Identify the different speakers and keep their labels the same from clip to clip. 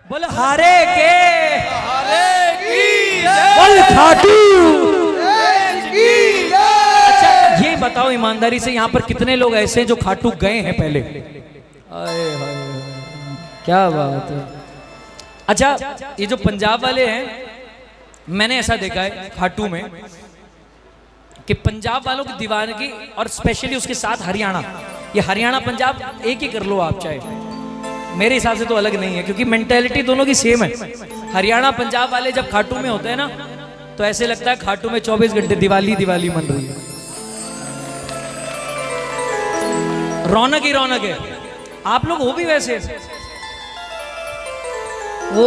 Speaker 1: बोल हारे के
Speaker 2: हारे की
Speaker 1: बोल खाटू।
Speaker 2: की
Speaker 1: अच्छा ये बताओ ईमानदारी से यहाँ पर कितने लोग ऐसे हैं जो खाटू गए हैं पहले? आए हाय क्या बात है। अच्छा ये जो पंजाब वाले हैं, मैंने ऐसा देखा है खाटू में कि पंजाब वालों की दीवानगी और स्पेशली उसके साथ हरियाणा, ये हरियाणा पंजाब एक ही कर लो आप चाहे, मेरे हिसाब से तो अलग नहीं है क्योंकि मेंटेलिटी दोनों की सेम है। हरियाणा पंजाब वाले जब खाटू में होते हैं ना तो ऐसे लगता है खाटू में 24 घंटे दिवाली दिवाली मन रही है, रौनक ही रौनक है। आप लोग हो भी वैसे, वो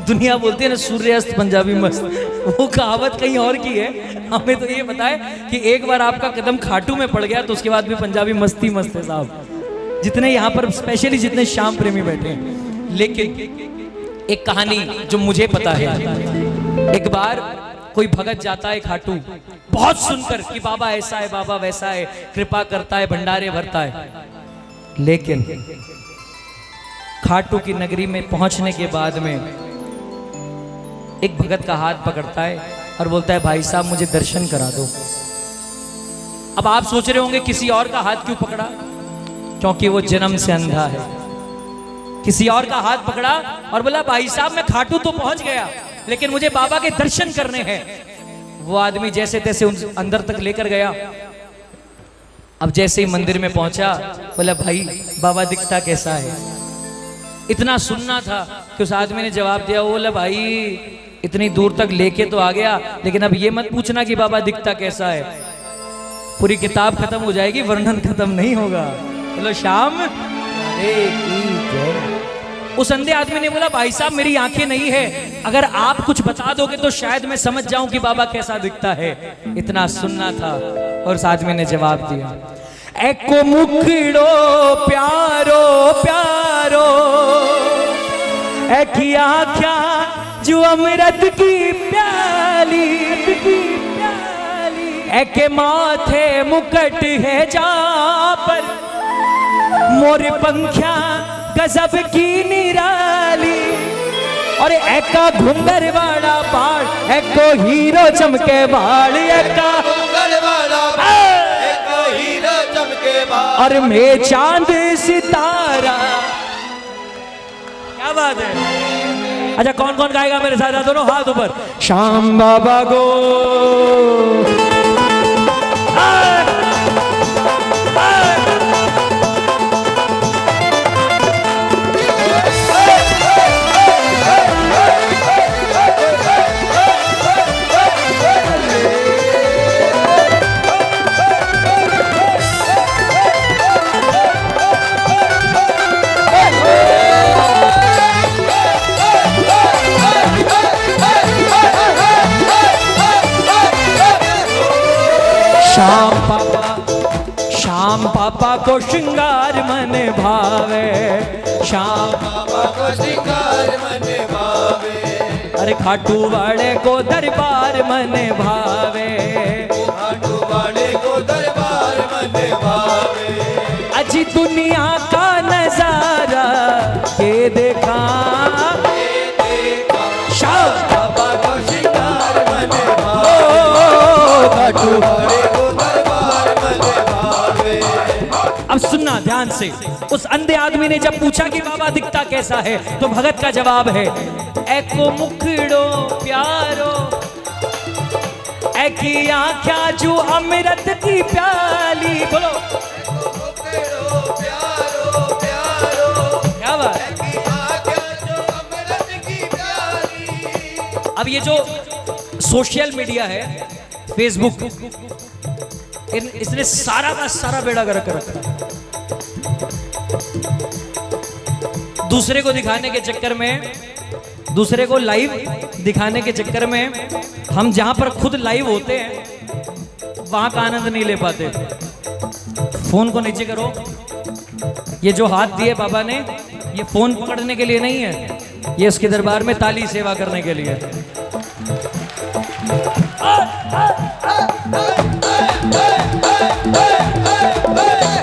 Speaker 1: दुनिया बोलती है ना सूर्यास्त पंजाबी मस्त, वो कहावत कहीं और की है। हमें तो ये पता है कि एक बार आपका कदम खाटू में पड़ गया तो उसके बाद भी पंजाबी मस्ती मस्त है साहब, जितने यहाँ पर स्पेशली जितने श्याम प्रेमी बैठे हैं। लेकिन एक कहानी जो मुझे पता है, एक बार कोई भगत जाता है खाटू बहुत सुनकर कि बाबा ऐसा है बाबा वैसा है, कृपा करता है भंडारे भरता है, लेकिन खाटू की नगरी में पहुंचने के बाद में एक भगत का हाथ पकड़ता है और बोलता है भाई साहब मुझे दर्शन करा दो। अब आप सोच रहे होंगे किसी और का हाथ क्यों पकड़ा, क्योंकि वो जन्म से अंधा है। किसी और का हाथ पकड़ा और बोला भाई साहब मैं खाटू तो पहुंच गया लेकिन मुझे बाबा के दर्शन करने हैं। वो आदमी जैसे तैसे अंदर तक लेकर गया। अब जैसे ही मंदिर में पहुंचा बोला भाई बाबा दिखता कैसा है। इतना सुनना था कि उस आदमी ने जवाब दिया, वो बोला भाई इतनी दूर तक लेके तो आ गया लेकिन अब ये मत पूछना कि बाबा दिखता कैसा है, पूरी किताब खत्म हो जाएगी वर्णन खत्म नहीं होगा। बोलो श्याम अरे की जय। उस अंधे आदमी ने बोला भाई साहब मेरी आंखें नहीं है, अगर आप कुछ बता दोगे तो शायद मैं समझ जाऊं कि बाबा कैसा दिखता है। इतना सुनना था और उस आदमी ने जवाब दिया, एको मुखड़ो प्यारो प्यारो एकी आख्या जो अमृत की प्याली एके माथे मुकट है जा पर मोर पंख्या गजब की निराली और एका घुंगर वाला बाल एको हीरो चमके बाल एका और मैं चांद सितारा। क्या बात है। अच्छा कौन कौन गाएगा मेरे साथ, दोनों हाथ ऊपर। श्याम बाबा गो श्याम पापा को श्रृंगार मन भावे, श्याम पापा को श्रृंगार मन भावे, अरे खाटू वाले को दरबार मन भावे, खाटू वाले को दरबार मन भावे। अजी दुनिया का नजारा के देखा श्याम पापा को श्रृंगार मन भावे, खाटू वाले अब सुनना ध्यान से। उस अंधे आदमी ने जब पूछा कि बाबा दिखता कैसा है तो भगत का जवाब है, एको मुखड़ो प्यारो एकी आँख्या जो अमृत की प्याली। बोलो क्या बात। अब ये जो सोशल मीडिया है फेसबुक, इसने सारा का सारा बेड़ा गर्क कर रखा। दूसरे को दिखाने के चक्कर में, दूसरे को लाइव दिखाने के चक्कर में हम जहां पर खुद लाइव होते हैं वहां का आनंद नहीं ले पाते। फोन को नीचे करो। ये जो हाथ दिए बाबा ने, ये फोन पकड़ने के लिए नहीं है, ये उसके दरबार में ताली सेवा करने के लिए।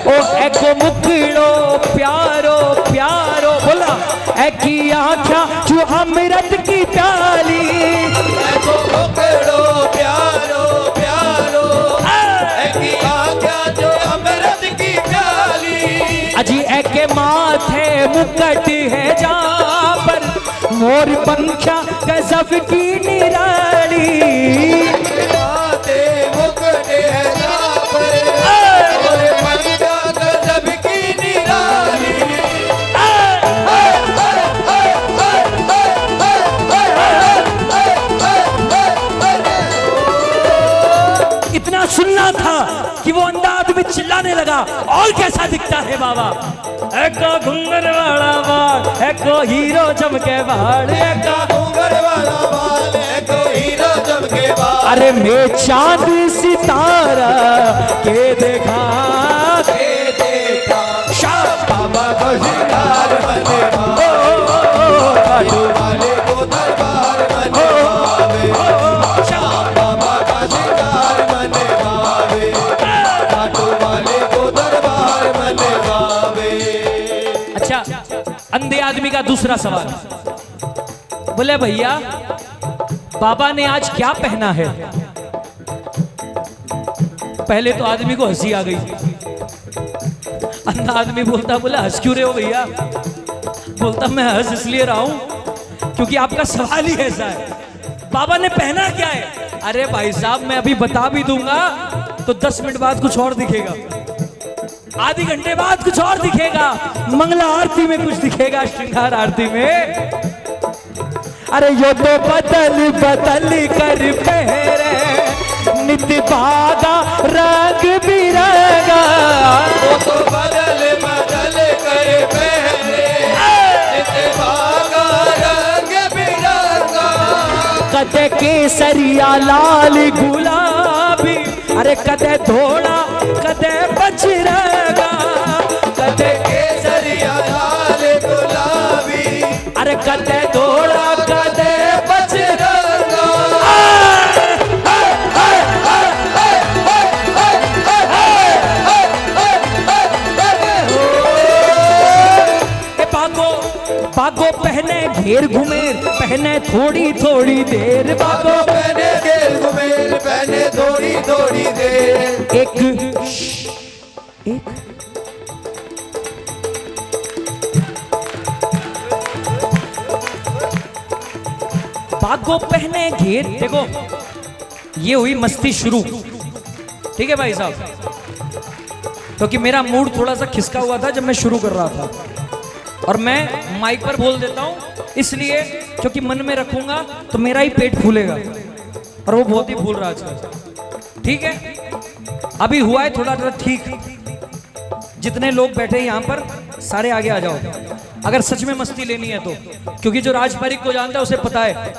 Speaker 1: ओ एको मुखड़ो प्यारो प्यारो बोला एकी आँखा जो अमृत की प्याली,
Speaker 2: देखो पकड़ो प्यारो प्यारो की आज्ञा जो अमृत की प्याली।
Speaker 1: अजी एके माथे मुकट है जहाँ पर मोर पंखा गजब की निराली।
Speaker 2: माथे मुकुट है जहाँ पर मोर पंखा गजब की निराली।
Speaker 1: इतना सुनना था कि वो अंधा आदमी चिल्लाने लगा, और कैसा दिखता है बाबा? एको घुंघर वाला बाल, एको हीरो चमके बाल, एको
Speaker 2: घूंघर वाला बाल है को हीरो चमके बाल।
Speaker 1: अरे मैं चांद सितारा के देखा
Speaker 2: शाह बाबा को शिकार बने वाले को दरबार बने भावे। शाह बाबा का शिकार बने भावे, काटो वाले को दरबार बने भावे।
Speaker 1: अच्छा, अंधे आदमी का दूसरा सवाल, बोले भैया बाबा ने आज क्या पहना है? पहले तो आदमी को हंसी आ गई। अंधा आदमी बोलता, बोले हंस क्यों रहे हो भैया? बोलता मैं हंस इसलिए रहा हूं क्योंकि आपका सवाल ही ऐसा है, बाबा ने पहना क्या है? अरे भाई साहब मैं अभी बता भी दूंगा तो 10 मिनट बाद कुछ और दिखेगा, आधे घंटे बाद कुछ और दिखेगा, मंगला आरती में कुछ दिखेगा, श्रृंगार आरती में। अरे यो तो बदल बदल कर पहरे नित बागा रंग बिरंगा।
Speaker 2: वो तो बदल बदल कर पहने नित बागा रंग बिरंगा।
Speaker 1: कदे केसरिया लाल गुलाबी, अरे कदे धोड़ा कदे बजरंगा, कदे
Speaker 2: केसरिया लाल गुलाबी,
Speaker 1: अरे कदे धोड़ा कदे
Speaker 2: बजरंगा।
Speaker 1: बागो पहने घेर घुमेर, पहने थोड़ी थोड़ी देर, बागो
Speaker 2: पहने घेर घुमेर, पहने थोड़ी थोड़ी देर।
Speaker 1: एक बागो पहने घेर। देखो ये हुई मस्ती शुरू, ठीक है भाई साहब, क्योंकि मेरा मूड थोड़ा सा खिसका हुआ था जब मैं शुरू कर रहा था, और मैं माइक पर बोल देता हूं इसलिए क्योंकि मन में रखूंगा तो मेरा ही पेट फूलेगा, और वो बहुत ही फूल रहा है। ठीक है, अभी हुआ है थोड़ा थोड़ा ठीक। जितने लोग बैठे यहाँ पर सारे आगे आ जाओ, अगर सच में मस्ती लेनी है तो, क्योंकि जो राजपारिक को जानता है उसे पता है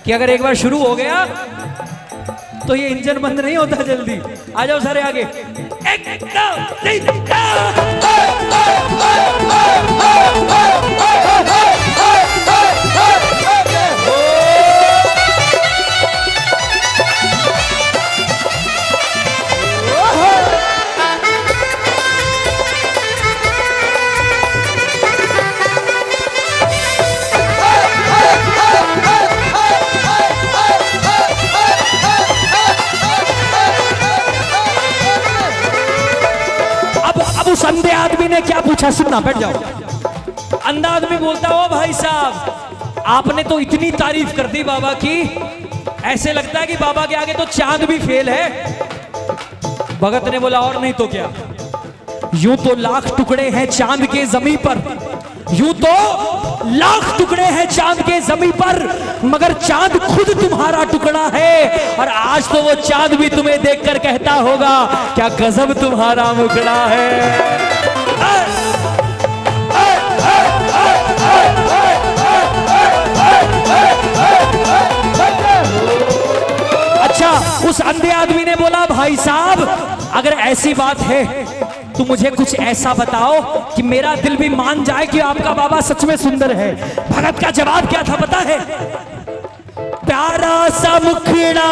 Speaker 1: कि अगर एक बार शुरू हो गया तो ये इंजन बंद नहीं होता जल्दी। आ जाओ सारे आगे। एक, दो, तीन, उस अंधे आदमी ने क्या पूछा? सुनना, बैठ जाओ। अंधा आदमी बोलता, ओ भाई साहब आपने तो इतनी तारीफ कर दी बाबा की, ऐसे लगता है कि बाबा के आगे तो चांद भी फेल है। भगत ने बोला, और नहीं तो क्या, यूं तो लाख टुकड़े हैं चांद के जमीन पर, यूं तो लाख टुकड़े हैं चांद के जमीन पर, मगर चांद खुद तुम्हारा टुकड़ा है। और आज तो वो चांद भी तुम्हें देखकर कहता होगा, क्या गजब तुम्हारा मुखड़ा है। अच्छा, उस अंधे आदमी ने बोला, भाई साहब अगर ऐसी बात है तो मुझे कुछ ऐसा बताओ कि मेरा दिल भी मान जाए कि आपका बाबा सच में सुंदर है। भगत का जवाब क्या था पता है? प्यारा सा मुखड़ा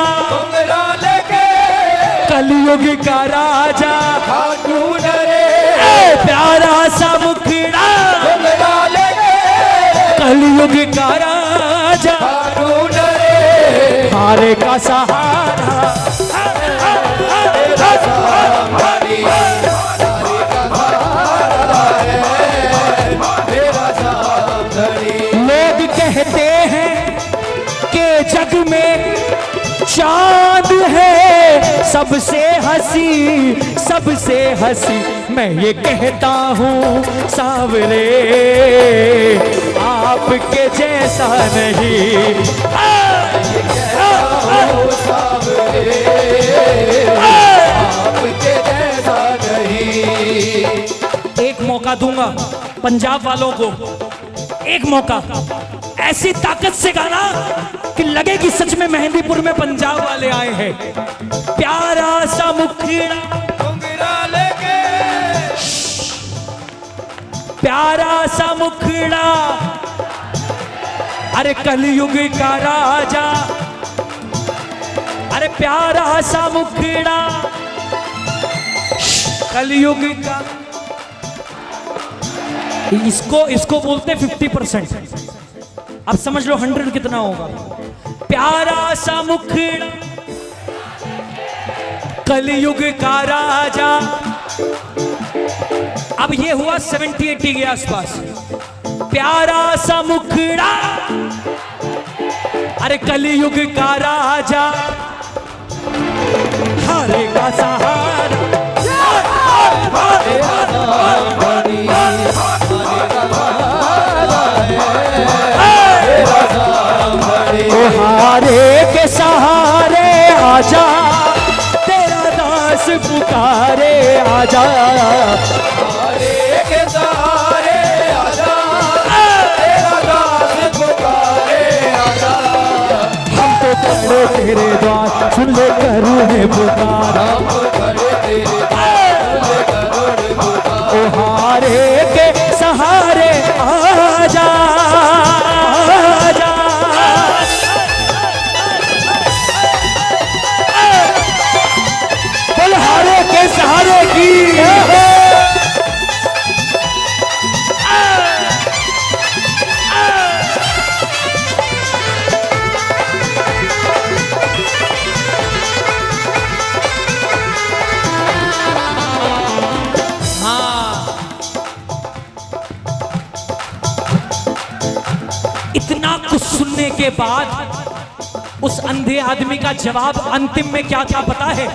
Speaker 1: कलयुग का राजा,
Speaker 2: रे
Speaker 1: प्यारा सा मुखड़ा कलयुग का राजा
Speaker 2: ढूंढ रे
Speaker 1: हारे का सहारा
Speaker 2: तेरा सामने हारे का सहारा है तेरा सामने।
Speaker 1: लोग कहते हैं कि जग में चांद है सबसे हंसी मैं ये कहता हूँ सांवरे आपके जैसा नहीं।
Speaker 2: आपके जैसा नहीं।
Speaker 1: एक मौका दूंगा पंजाब वालों को, एक मौका ऐसी ताकत से गाना कि लगे कि सच में मेहंदीपुर में पंजाब वाले आए हैं। प्यारा सा मुखड़ा
Speaker 2: घुंघरा लेके
Speaker 1: प्यारा सा मुखड़ा अरे कलयुग का राजा अरे प्यारा सा मुखड़ा कलयुग का इसको बोलते 50%। अब समझ लो 100 कितना होगा। प्यारा सा मुखड़ा कलयुग का राजा। अब ये हुआ 70-80 के आसपास। प्यारा सा मुखड़ा अरे कलयुग का राजा हारे का सहारा हारे के सहारे आजा तेरा दास पुकारे आजा
Speaker 2: हारे के सहारे आजा तेरा दास पुकारे आजा।
Speaker 1: हम तो खड़े तेरे द्वार सुन ले करूँ है पुकारा
Speaker 2: हम खड़े तेरे द्वार करोड़ पुकार।
Speaker 1: ओ हारे के सहारे आजा आजा बोल हारे के सहारे की इतना कुछ सुनने के बाद उस अंधे आदमी का जवाब अंतिम में क्या था पता है?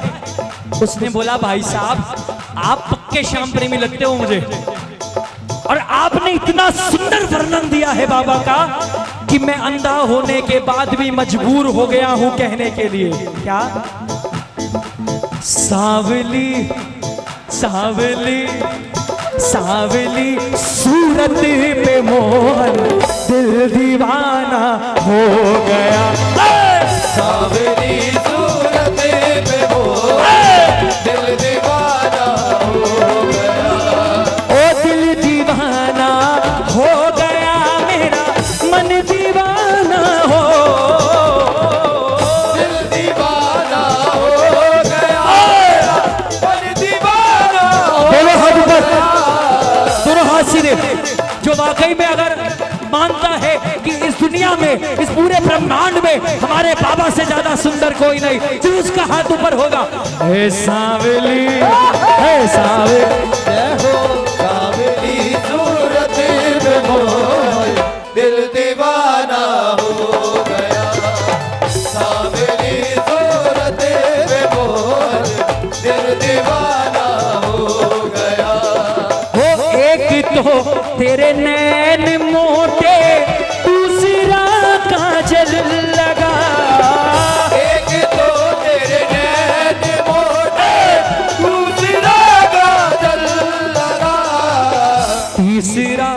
Speaker 1: उसने बोला भाई साहब आप पक्के श्याम प्रेमी लगते हो मुझे, और आपने इतना सुंदर वर्णन दिया है बाबा का कि मैं अंधा होने के बाद भी मजबूर हो गया हूं कहने के लिए। क्या? सांवली सांवली सांवली सूरत पे मोहन दिल दीवाना हो गया।
Speaker 2: सांवली सूरत पे मोहन दिल दीवाना हो गया।
Speaker 1: ओ दिल दीवाना हो गया मेरा मन दीवाना हो।
Speaker 2: दिल दीवाना हो गया मन दीवाना हो गया।
Speaker 1: दोनों हाथ सीधे। जो वाकई में अगर मानता है कि इस दुनिया में इस पूरे ब्रह्मांड में हमारे बाबा से ज्यादा सुंदर कोई नहीं, तो उसका हाथ ऊपर होगा। हे सांवली हे सांवली
Speaker 2: जय हो सांवली सूरत पे मोहन दिल दीवाना हो गया। सांवली सूरत पे मोहन दिल दीवाना हो गया।
Speaker 1: हो एक तो तेरे नैन मोटे दूसरा काजल लगा।
Speaker 2: एक तो तेरे नैन मोटे दूसरा काजल लगा।
Speaker 1: तीसरा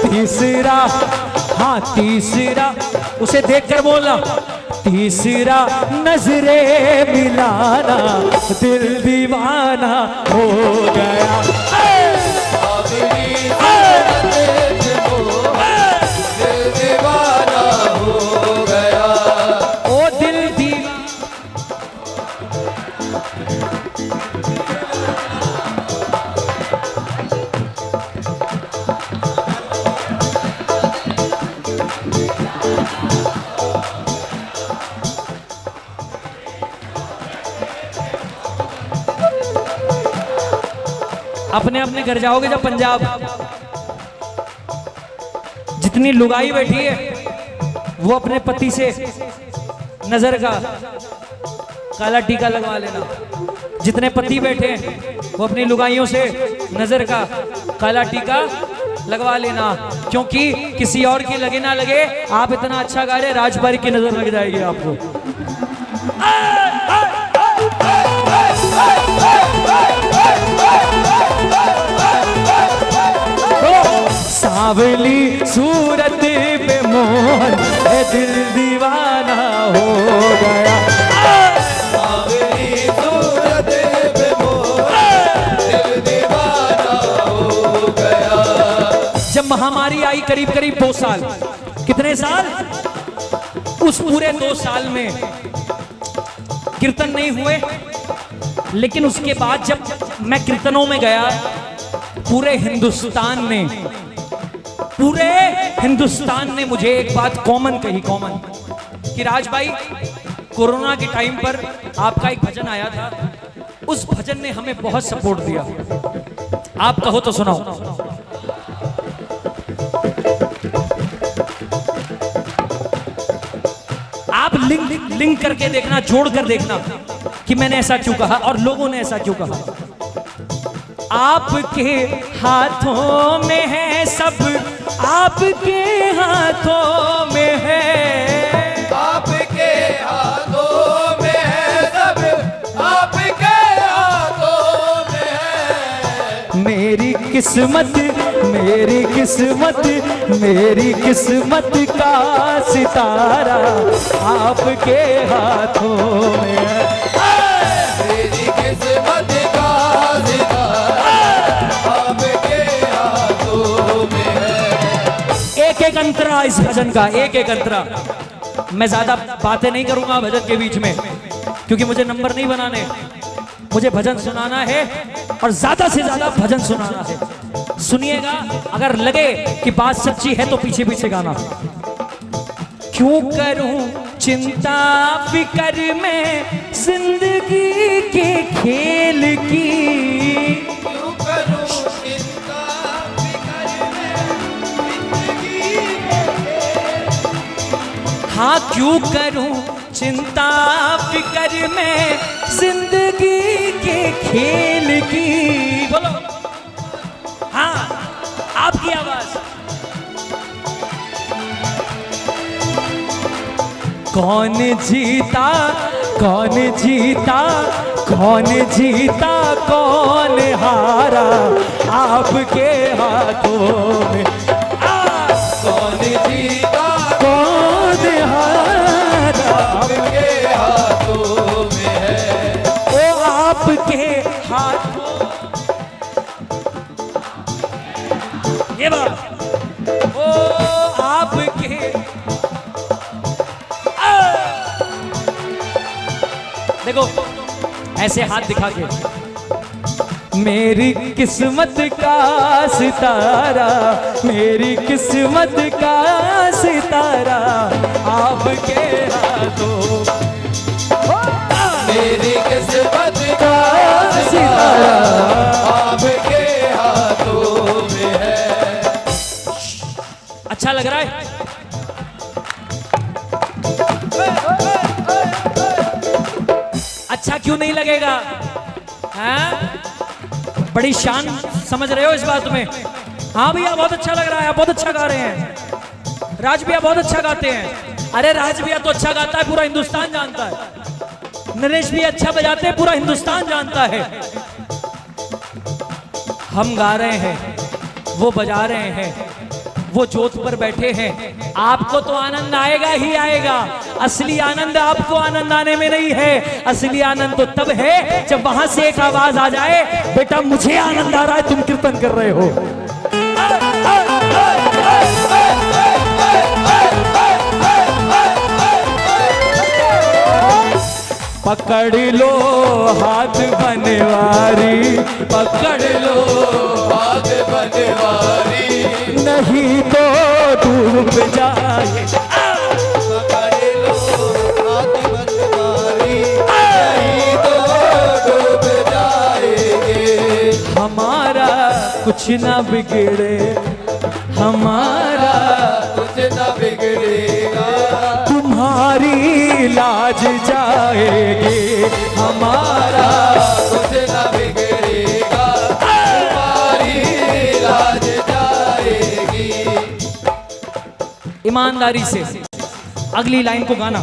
Speaker 1: तीसरा हाँ तीसरा उसे देखकर बोलना तीसरा नजरे मिलाना दिल दीवाना हो गया।
Speaker 2: सांवली सूरत पे मोहन दिल दीवाना हो गया।
Speaker 1: ओ दिल दीवाना अपने अपने घर जाओगे जब पंजाब, जितनी लुगाई बैठी है वो अपने पति से नजर का काला टीका लगवा लेना। जितने पति बैठे हैं वो अपनी लुगाइयों से नजर का काला टीका लगवा लेना, क्योंकि किसी और की लगे ना लगे, आप इतना अच्छा गा रहे, राजबारी की नजर लग जाएगी आपको। सांवली सूरत पे मोहन दिल दीवाना हो गया।
Speaker 2: सांवली सूरत पे मोहन दिल दीवाना हो गया।
Speaker 1: जब महामारी आई करीब करीब 2 साल, कितने साल? उस पूरे 2 साल में कीर्तन नहीं हुए, लेकिन उसके बाद जब मैं कीर्तनों में गया, पूरे हिंदुस्तान ने मुझे एक बात कॉमन कही, कॉमन, कि राज भाई कोरोना के टाइम पर आपका एक भजन आया था, उस भजन ने हमें बहुत सपोर्ट दिया। आप कहो तो सुनाओ। आप लिंक करके देखना, जोड़ कर देखना कि मैंने ऐसा क्यों कहा और लोगों ने ऐसा क्यों कहा। आपके हाथों में है सब, आपके हाथों में है,
Speaker 2: आपके हाथों में है सब, आपके हाथों में है।
Speaker 1: मेरी किस्मत, मेरी किस्मत, मेरी किस्मत का सितारा आपके हाथों में है।
Speaker 2: मेरी किस्मत का सितारा आपके हाथों में है।
Speaker 1: एक एक अंतरा इस भजन का, एक एक अंतरा। मैं ज्यादा बातें नहीं करूंगा भजन के बीच में, क्योंकि मुझे नंबर नहीं बनाने, मुझे भजन सुनाना है और ज्यादा से ज्यादा भजन सुनाना है। सुनिएगा, अगर लगे कि बात सच्ची है तो पीछे पीछे गाना। क्यों करूं चिंता फिक्र में जिंदगी के खेल की,
Speaker 2: क्यों करूं चिंता फिक्र में जिंदगी के।
Speaker 1: हाँ क्यों करूं चिंता फिक्र में जिंदगी के खेल की। बोलो हाँ, आपकी आवाज। कौन जीता, कौन जीता, कौन जीता, कौन हारा आपके हाथों में।
Speaker 2: कौन जीता
Speaker 1: कौन हारा
Speaker 2: आपके हाथों में है।
Speaker 1: वो आपके हाथों। ये बात ओ आपके। देखो ऐसे हाथ दिखा के, मेरी किस्मत का सितारा, मेरी किस्मत का सितारा आपके हाथों।
Speaker 2: मेरी किस्मत का सितारा आपके हाथों में है।
Speaker 1: अच्छा लग रहा है? अच्छा क्यों नहीं लगेगा? हाँ? बड़ी शान समझ रहे हो इस बात में? हाँ भैया बहुत अच्छा लग रहा है, बहुत अच्छा गा रहे हैं। राज भैया बहुत अच्छा गाते हैं। अरे राज भैया तो अच्छा गाता है, पूरा हिंदुस्तान जानता है। नरेश भी अच्छा बजाते हैं, पूरा हिंदुस्तान जानता है। हम गा रहे हैं, वो बजा रहे हैं, वो जोत पर बैठे हैं। आपको तो आनंद आएगा ही आएगा। असली आनंद आपको आनंद आने में नहीं है, असली आनंद तो तब है जब वहां से एक आवाज आ जाए, बेटा मुझे आनंद आ रहा है, तुम कीर्तन कर रहे हो। पकड़ लो हाथ बनवारी, पकड़ लो
Speaker 2: हाथ बनवारी,
Speaker 1: नहीं तो डूब जाए।
Speaker 2: पकड़ लो हाथ बनवारी, नहीं तो डूब जाएंगे।
Speaker 1: हमारा कुछ ना बिगड़े हमारा,
Speaker 2: कुछ न बिगड़ेगा,
Speaker 1: तुम्हारी लाज जाएगी हमारा।
Speaker 2: कुछ न बिगड़ेगा, तुम्हारी लाज जाएगी।
Speaker 1: ईमानदारी से अगली लाइन को गाना।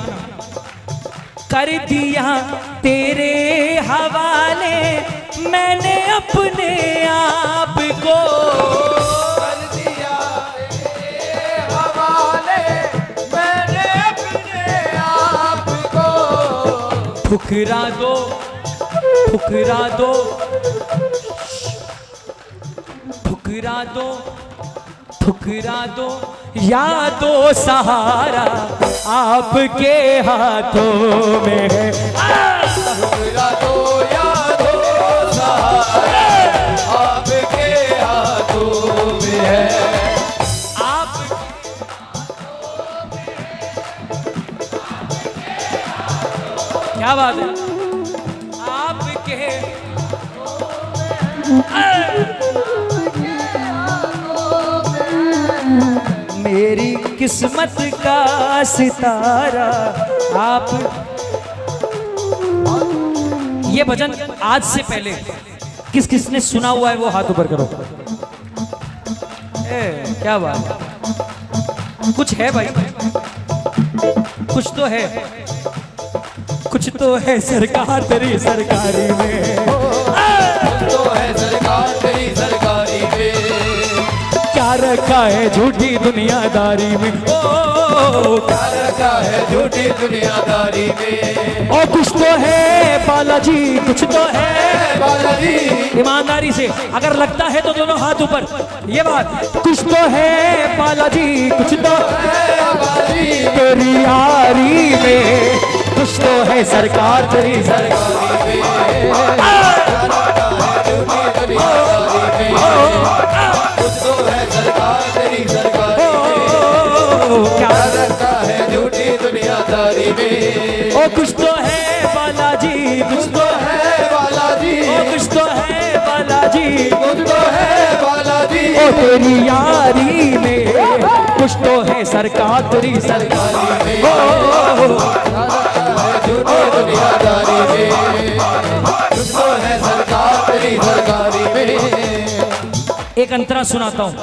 Speaker 1: कर दिया तेरे हवाले मैंने अपने आप को,
Speaker 2: कर दिया तेरे हवाले मैंने अपने आप को।
Speaker 1: ठुकरा दो ठुकरा दो ठुकरा दो ठुकरा दो या दो सहारा आपके हाथों में है।
Speaker 2: ठुकरा दो या दो सहारा आपके हाथों में है।
Speaker 1: आप क्या बात है, आपके मेरी किस्मत का सितारा आप। ये भजन आज से पहले किस किसने सुना हुआ है वो हाथ ऊपर करो। क्या बात है, कुछ है भाई, कुछ तो है, कुछ तो है सरकार तेरी सरकारी में,
Speaker 2: तो है सरकार तेरी सरकारी में,
Speaker 1: क्या रखा है झूठी दुनियादारी में, ओ
Speaker 2: क्या रखा है झूठी दुनियादारी में।
Speaker 1: और कुछ तो है बालाजी, कुछ तो है
Speaker 2: बालाजी।
Speaker 1: ईमानदारी से अगर लगता है तो दोनों हाथ ऊपर। ये बात, कुछ तो है बालाजी, कुछ तो
Speaker 2: है बालाजी
Speaker 1: तेरी यारी में, कुछ तो है सरकार तेरी
Speaker 2: सरकारी में, क्या रखा है झूठी दुनियादारी में। कुछ तो है सरकार तेरी सरकारी में,
Speaker 1: क्या
Speaker 2: क्या रखा है झूठी दुनियादारी में।
Speaker 1: ओ कुछ तो है बालाजी, कुछ तो
Speaker 2: है बालाजी,
Speaker 1: ओ कुछ तो है बालाजी,
Speaker 2: कुछ तो है बालाजी
Speaker 1: ओ तेरी यारी में, कुछ तो है सरकार तेरी
Speaker 2: सरकारी में,
Speaker 1: ओ
Speaker 2: क्या रखा है झूठी दुनियादारी में। कुछ तो है सरकार तेरी सरकारी में।
Speaker 1: एक अंतरा सुनाता हूं,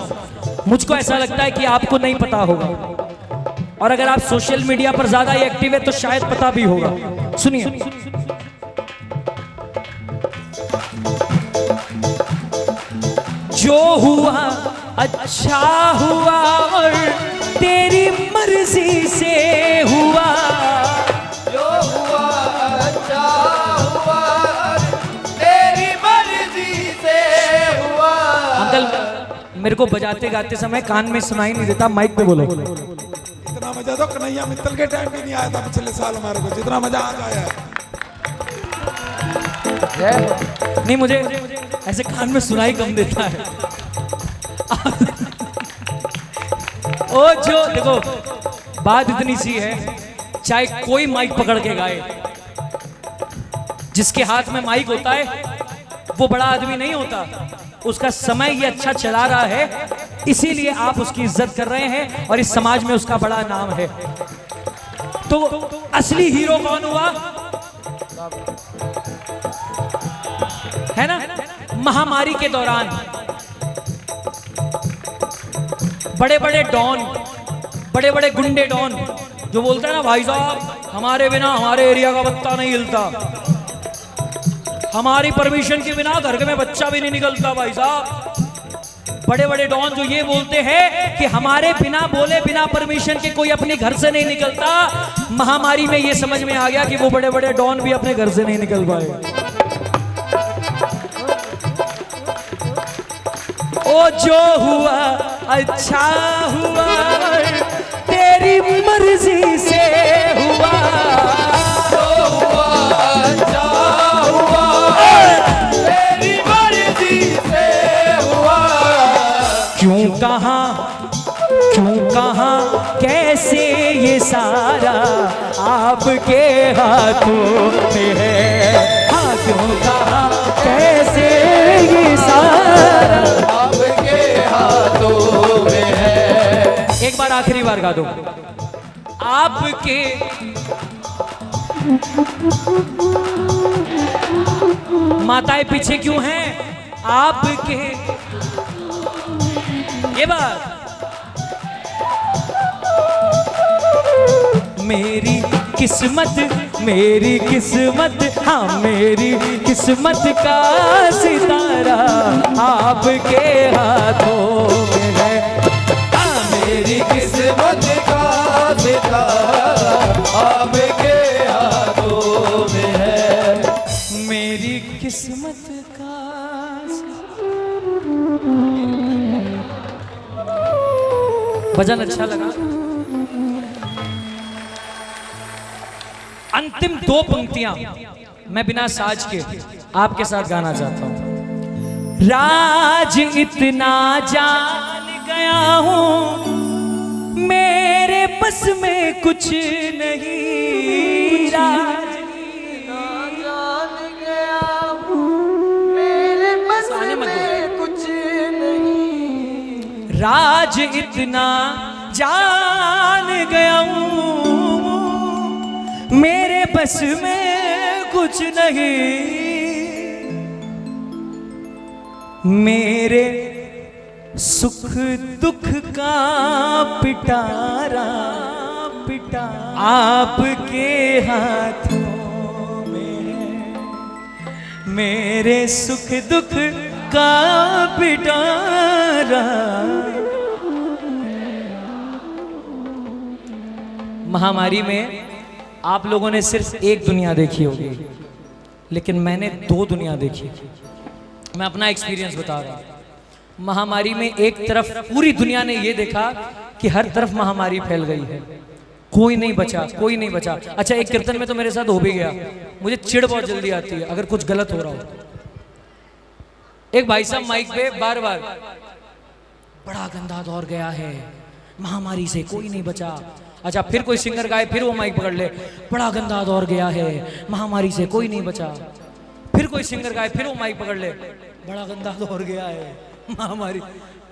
Speaker 1: मुझको ऐसा लगता है कि आपको नहीं पता होगा, और अगर आप सोशल मीडिया पर ज्यादा एक्टिव है तो शायद पता भी होगा। सुनिए। जो हुआ अच्छा हुआ और तेरी मर्जी से हुआ,
Speaker 2: जो हुआ अच्छा हुआ तेरी मर्जी से हुआ।
Speaker 1: अंकल मेरे को बजाते गाते समय कान में सुनाई नहीं देता, माइक पे बोलो।
Speaker 3: इतना मजा तो कन्हैया मित्तल के टाइम भी नहीं आया था पिछले साल हमारे को, जितना मजा आज आया है।
Speaker 1: नहीं, मुझे ऐसे कान में सुनाई कम देता है। ओ जो देखो, बात इतनी सी है, चाहे कोई माइक पकड़ के गाए, जिसके हाथ में माइक होता है वो बड़ा आदमी नहीं होता, उसका समय ये अच्छा चला रहा है, इसीलिए आप उसकी इज्जत कर रहे हैं और इस समाज में उसका बड़ा नाम है। तो असली हीरो कौन हुआ है ना? महामारी के दौरान बड़े बड़े डॉन, बड़े बड़े गुंडे डॉन जो बोलते हैं ना, भाई साहब हमारे बिना हमारे एरिया का पत्ता नहीं हिलता, हमारी परमिशन के बिना घर में बच्चा भी नहीं निकलता। भाई साहब बड़े बड़े डॉन जो ये बोलते हैं कि हमारे बिना बोले, बिना परमिशन के कोई अपने घर से नहीं निकलता, महामारी में ये समझ में आ गया कि वो बड़े बड़े डॉन भी अपने घर से नहीं निकल पाए। ओ जो हुआ अच्छा हुआ तेरी मर्जी से हुआ,
Speaker 2: जो हुआ अच्छा हुआ तेरी मर्जी से हुआ।
Speaker 1: क्यों कहाँ कैसे ये सारा आपके हाथों में है। हाँ क्यों कहाँ कैसे ये सारा बार गा दो। आपके माताएं पीछे क्यों हैं? आपके ये बात मेरी किस्मत, मेरी किस्मत, हाँ मेरी किस्मत का सितारा आपके हाथों में है। हाँ
Speaker 2: मेरी किस्मत का सितारा आपके हाथों में है।
Speaker 1: मेरी किस्मत का भजन अच्छा लगा। अंतिम दो पंक्तियां मैं बिना साज के आपके साथ गाना चाहता हूं। राज इतना जान गया हूं, मेरे बस में कुछ नहीं। राज इतना जान गया हूं, मेरे बस में कुछ नहीं। राज इतना जान गया हूं, मेरे बस में कुछ नहीं। मेरे सुख दुख का पिटारा आपके हाथों में है। मेरे सुख दुख का पिटारा। महामारी में आप लोगों ने सिर्फ एक दुनिया देखी होगी, लेकिन मैंने दो दुनिया देखी। मैं अपना एक्सपीरियंस बता रहा हूं। महामारी में एक तरफ पूरी दुनिया ने ये देखा कि हर तरफ महामारी फैल गई है, कोई नहीं बचा, कोई नहीं बचा। अच्छा, एक कीर्तन में तो मेरे साथ हो भी गया। मुझे चिढ़ बहुत जल्दी आती है अगर कुछ गलत हो रहा हो। एक भाई साहब माइक पे बार बार, बड़ा गंदा दौर गया है, महामारी से कोई नहीं बचा। अच्छा, फिर कोई सिंगर गाए, फिर वो माइक पकड़ ले, बड़ा गंदा दौर गया है, महामारी से कोई नहीं बचा। फिर कोई सिंगर गाए, फिर वो माइक पकड़ ले, बड़ा गंदा दौर गया है, महामारी।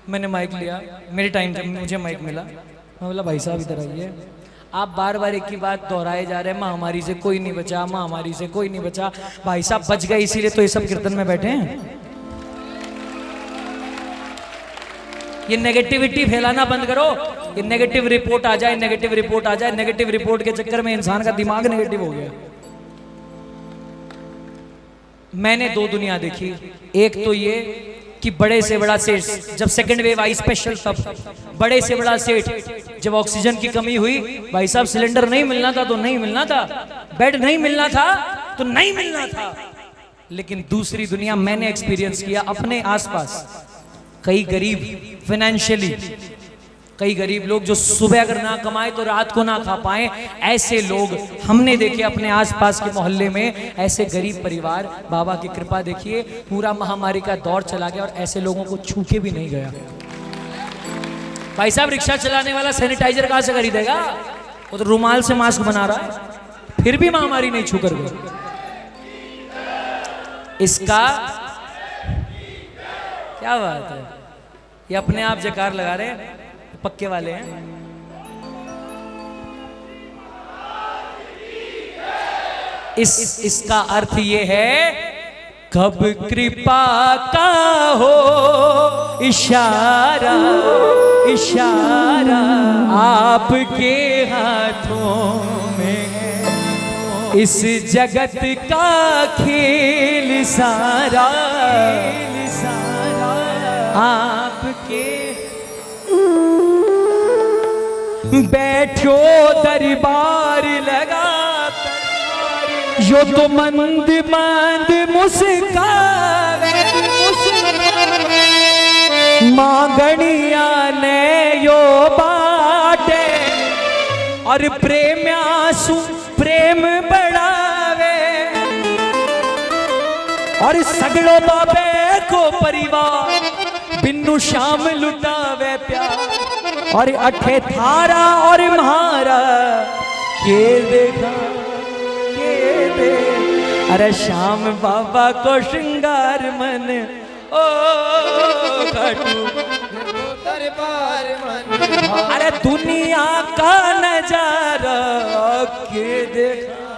Speaker 1: मैंने माइक लिया, मेरे टाइम जब मुझे माइक मिला, मैं बोला भाई साहब इधर आइए, आप बार बार एक ही बात दोहराए जा रहे हैं, महामारी से कोई नहीं बचा, महामारी से कोई नहीं बचा। भाई साहब बच गए इसीलिए तो ये सब कीर्तन में बैठे हैं। ये नेगेटिविटी फैलाना बंद करो। ये नेगेटिव रिपोर्ट आ जाए, नेगेटिव रिपोर्ट आ जाए, नेगेटिव रिपोर्ट के चक्कर में इंसान का दिमाग नेगेटिव हो गया। मैंने दो दुनिया देखी। एक तो ये कि बड़े से बड़ा सेठ, जब सेकंड वेव आई स्पेशल, तब बड़े से बड़ा सेठ, जब ऑक्सीजन की कमी हुई, भाई साहब सिलेंडर नहीं मिलना था तो नहीं मिलना था, बेड नहीं मिलना था तो नहीं मिलना था। लेकिन दूसरी दुनिया मैंने एक्सपीरियंस किया अपने आसपास। कई गरीब फाइनेंशियली, कई गरीब लोग जो सुबह अगर ना कमाए तो रात को ना खा पाए, ऐसे लोग हमने देखे अपने आसपास के मोहल्ले में। ऐसे गरीब परिवार, बाबा की कृपा देखिए, पूरा महामारी का दौर चला गया और ऐसे लोगों को छू के भी नहीं गया। भाई साहब रिक्शा चलाने वाला सैनिटाइजर कहां से खरीदेगा? वो तो रुमाल से मास्क बना रहा है, फिर भी महामारी नहीं छू कर गई। इसका क्या बात है, ये अपने आप जयकार लगा रहे हैं, पक्के वाले हैं। इसका अर्थ ये है, कब कृपा का हो इशारा, इशारा आपके हाथों में है। इस जगत का खेल सारा आपके। बैठो दरबार लगा यो तो मंद मंद मुस्कावे, मांगनिया ने यो बाटे और प्रेम्यासु प्रेम बढ़ावे। और सगड़ो बाबे को परिवार बिन्नु शाम लुटावे प्यार। और अठे थारा और म्हारा के देखा के दे। अरे श्याम बाबा को श्रृंगार मन, ओ खाटू
Speaker 2: दरबार मन।
Speaker 1: अरे दुनिया का नजारा के देखा